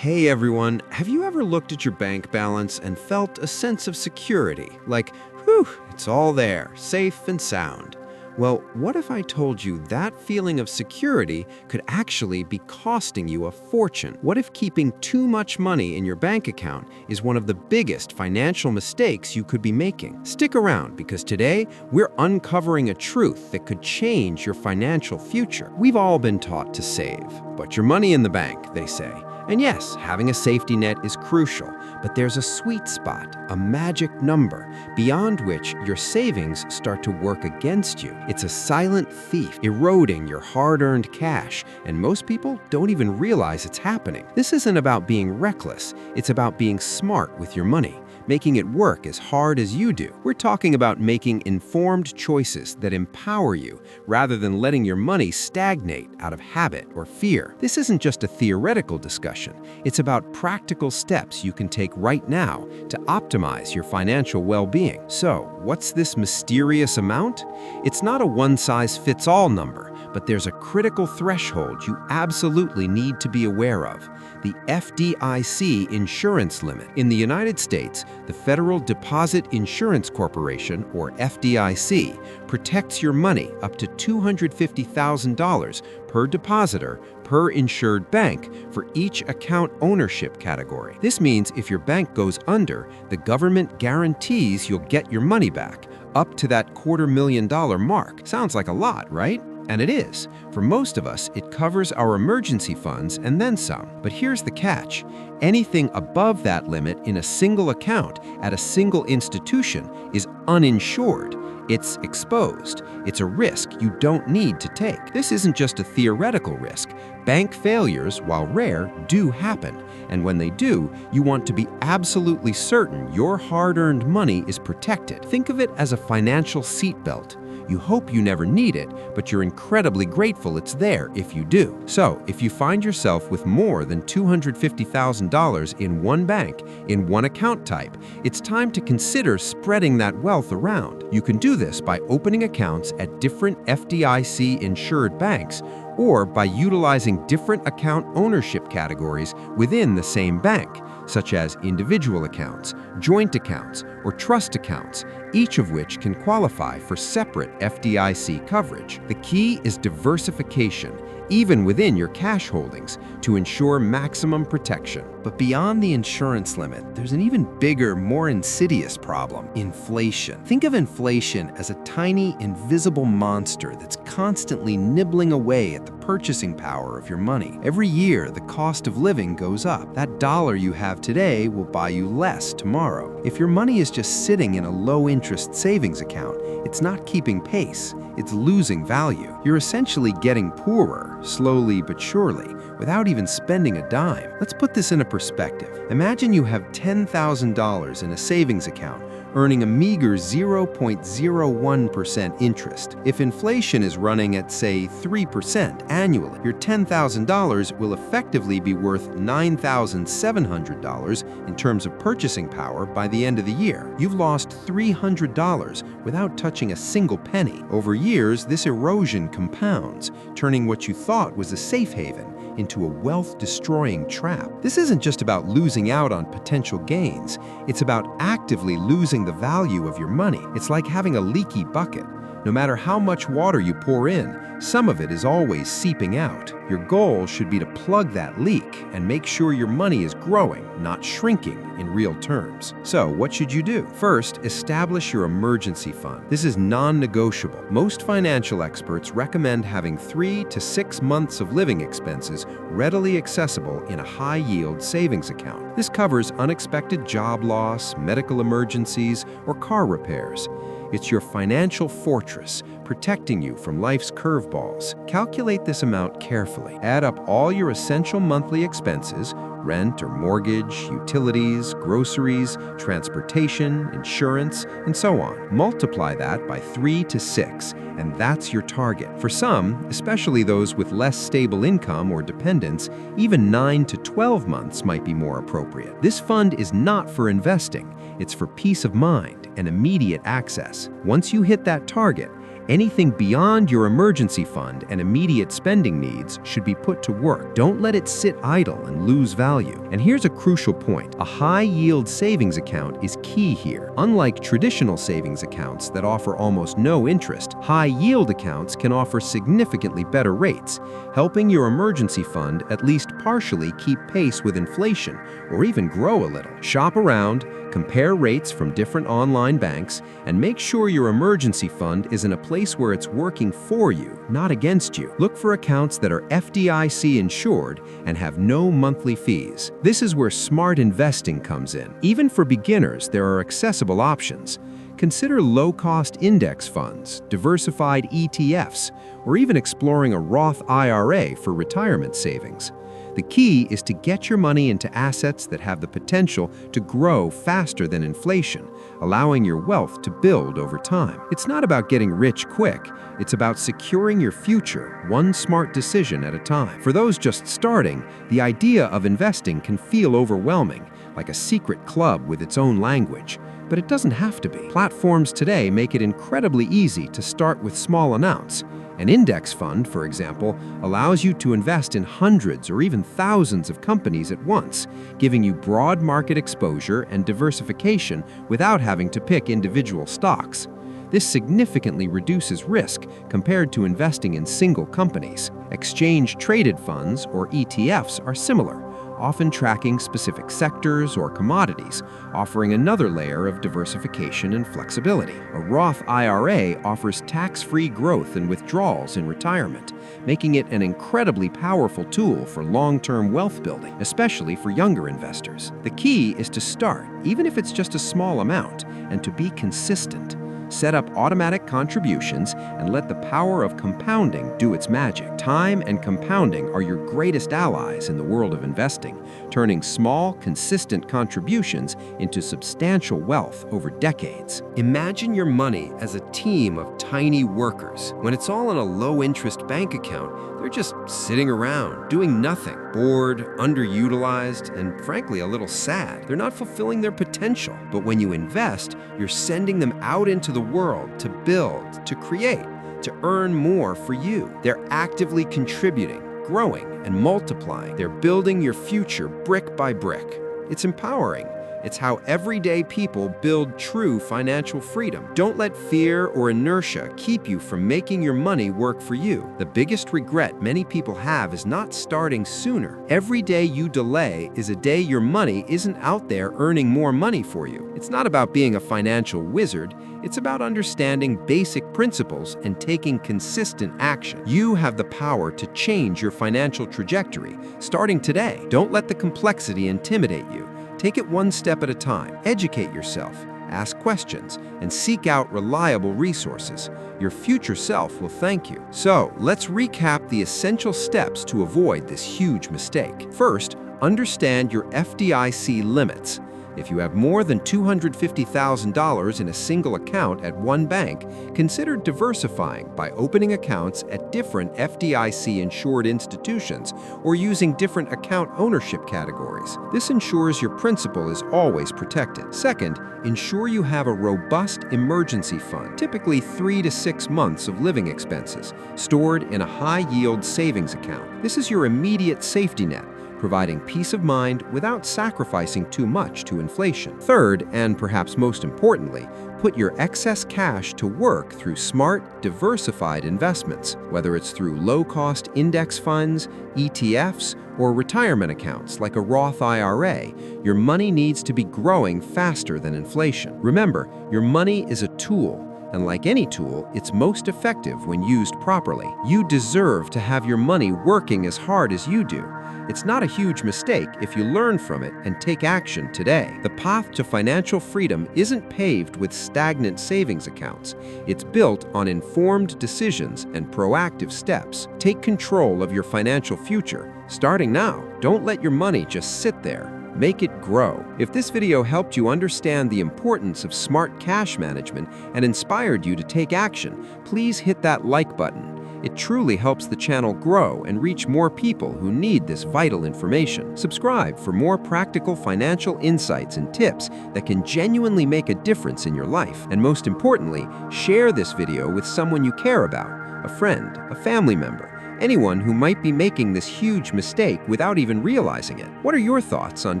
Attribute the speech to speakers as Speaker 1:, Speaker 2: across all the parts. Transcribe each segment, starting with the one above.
Speaker 1: Hey everyone, have you ever looked at your bank balance and felt a sense of security? Like, whew, it's all there, safe and sound. Well, what if I told you that feeling of security could actually be costing you a fortune? What if keeping too much money in your bank account is one of the biggest financial mistakes you could be making? Stick around because today we're uncovering a truth that could change your financial future. We've all been taught to save, but your money in the bank, they say. And yes, having a safety net is crucial, but there's a sweet spot, a magic number, beyond which your savings start to work against you. It's a silent thief, eroding your hard-earned cash, and most people don't even realize it's happening. This isn't about being reckless, it's about being smart with your money, making it work as hard as you do. We're talking about making informed choices that empower you, rather than letting your money stagnate out of habit or fear. This isn't just a theoretical discussion. It's about practical steps you can take right now to optimize your financial well-being. So, what's this mysterious amount? It's not a one-size-fits-all number, but there's a critical threshold you absolutely need to be aware of: the FDIC insurance limit. In the United States, the Federal Deposit Insurance Corporation, or FDIC, protects your money up to $250,000 per depositor per insured bank for each account ownership category. This means if your bank goes under, the government guarantees you'll get your money back, up to that $250,000 mark. Sounds like a lot, right? And it is. For most of us, it covers our emergency funds and then some. But here's the catch. Anything above that limit in a single account at a single institution is uninsured. It's exposed. It's a risk you don't need to take. This isn't just a theoretical risk. Bank failures, while rare, do happen. And when they do, you want to be absolutely certain your hard-earned money is protected. Think of it as a financial seatbelt. You hope you never need it, but you're incredibly grateful it's there if you do. So, if you find yourself with more than $250,000 in one bank, in one account type, it's time to consider spreading that wealth around. You can do this by opening accounts at different FDIC-insured banks, or by utilizing different account ownership categories within the same bank, such as individual accounts, joint accounts, or trust accounts, each of which can qualify for separate FDIC coverage. The key is diversification, even within your cash holdings, to ensure maximum protection. But beyond the insurance limit, there's an even bigger, more insidious problem: inflation. Think of inflation as a tiny, invisible monster that's constantly nibbling away at the purchasing power of your money. Every year, the cost of living goes up. That dollar you have today will buy you less tomorrow. If your money is just sitting in a low-interest savings account, it's not keeping pace. It's losing value. You're essentially getting poorer, slowly but surely, without even spending a dime. Let's put this into perspective. Imagine you have $10,000 in a savings account, earning a meager 0.01% interest. If inflation is running at, say, 3% annually, your $10,000 will effectively be worth $9,700 in terms of purchasing power by the end of the year. You've lost $300 without touching a single penny. Over years, this erosion compounds, turning what you thought was a safe haven into a wealth-destroying trap. This isn't just about losing out on potential gains. It's about actively losing the value of your money. It's like having a leaky bucket. No matter how much water you pour in, some of it is always seeping out. Your goal should be to plug that leak and make sure your money is growing, not shrinking in real terms. So, what should you do? First, establish your emergency fund. This is non-negotiable. Most financial experts recommend having 3 to 6 months of living expenses readily accessible in a high-yield savings account. This covers unexpected job loss, medical emergencies, or car repairs. It's your financial fortress, protecting you from life's curveballs. Calculate this amount carefully. Add up all your essential monthly expenses: rent or mortgage, utilities, groceries, transportation, insurance, and so on. Multiply that by 3 to 6, and that's your target. For some, especially those with less stable income or dependents, even 9 to 12 months might be more appropriate. This fund is not for investing. It's for peace of mind and immediate access. Once you hit that target, Anything beyond your emergency fund and immediate spending needs should be put to work. Don't let it sit idle and lose value. And here's a crucial point. A high-yield savings account is key here. Unlike traditional savings accounts that offer almost no interest, high-yield accounts can offer significantly better rates, helping your emergency fund at least partially keep pace with inflation or even grow a little. Shop around, compare rates from different online banks, and make sure your emergency fund is in a place where it's working for you, not against you. Look for accounts that are FDIC insured and have no monthly fees. This is where smart investing comes in. Even for beginners, there are accessible options. Consider low-cost index funds, diversified ETFs, or even exploring a Roth IRA for retirement savings. The key is to get your money into assets that have the potential to grow faster than inflation, allowing your wealth to build over time. It's not about getting rich quick, it's about securing your future, one smart decision at a time. For those just starting, the idea of investing can feel overwhelming, like a secret club with its own language. But it doesn't have to be. Platforms today make it incredibly easy to start with small amounts. An index fund, for example, allows you to invest in hundreds or even thousands of companies at once, giving you broad market exposure and diversification without having to pick individual stocks. This significantly reduces risk compared to investing in single companies. Exchange-traded funds, or ETFs, are similar, often tracking specific sectors or commodities, offering another layer of diversification and flexibility. A Roth IRA offers tax-free growth and withdrawals in retirement, making it an incredibly powerful tool for long-term wealth building, especially for younger investors. The key is to start, even if it's just a small amount, and to be consistent. Set up automatic contributions and let the power of compounding do its magic. Time and compounding are your greatest allies in the world of investing, turning small, consistent contributions into substantial wealth over decades. Imagine your money as a team of tiny workers. When it's all in a low-interest bank account, they're just sitting around, doing nothing, bored, underutilized, and frankly, a little sad. They're not fulfilling their potential. But when you invest, you're sending them out into the world to build, to create, to earn more for you. They're actively contributing, growing, and multiplying. They're building your future brick by brick. It's empowering. It's how everyday people build true financial freedom. Don't let fear or inertia keep you from making your money work for you. The biggest regret many people have is not starting sooner. Every day you delay is a day your money isn't out there earning more money for you. It's not about being a financial wizard. It's about understanding basic principles and taking consistent action. You have the power to change your financial trajectory, starting today. Don't let the complexity intimidate you. Take it one step at a time. Educate yourself, ask questions, and seek out reliable resources. Your future self will thank you. So, let's recap the essential steps to avoid this huge mistake. First, understand your FDIC limits. If you have more than $250,000 in a single account at one bank, consider diversifying by opening accounts at different FDIC-insured institutions or using different account ownership categories. This ensures your principal is always protected. Second, ensure you have a robust emergency fund, typically 3 to 6 months of living expenses, stored in a high-yield savings account. This is your immediate safety net, providing peace of mind without sacrificing too much to inflation. Third, and perhaps most importantly, put your excess cash to work through smart, diversified investments, whether it's through low-cost index funds, ETFs, or retirement accounts like a Roth IRA. Your money needs to be growing faster than inflation. Remember, your money is a tool, and like any tool, it's most effective when used properly. You deserve to have your money working as hard as you do. It's not a huge mistake if you learn from it and take action today. The path to financial freedom isn't paved with stagnant savings accounts. It's built on informed decisions and proactive steps. Take control of your financial future, starting now. Don't let your money just sit there. Make it grow. If this video helped you understand the importance of smart cash management and inspired you to take action, please hit that like button. It truly helps the channel grow and reach more people who need this vital information. Subscribe for more practical financial insights and tips that can genuinely make a difference in your life. And most importantly, share this video with someone you care about, a friend, a family member, anyone who might be making this huge mistake without even realizing it. What are your thoughts on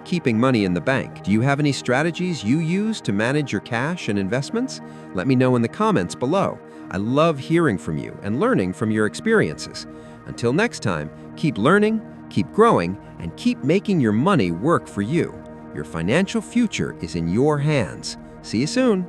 Speaker 1: keeping money in the bank? Do you have any strategies you use to manage your cash and investments? Let me know in the comments below. I love hearing from you and learning from your experiences. Until next time, keep learning, keep growing, and keep making your money work for you. Your financial future is in your hands. See you soon.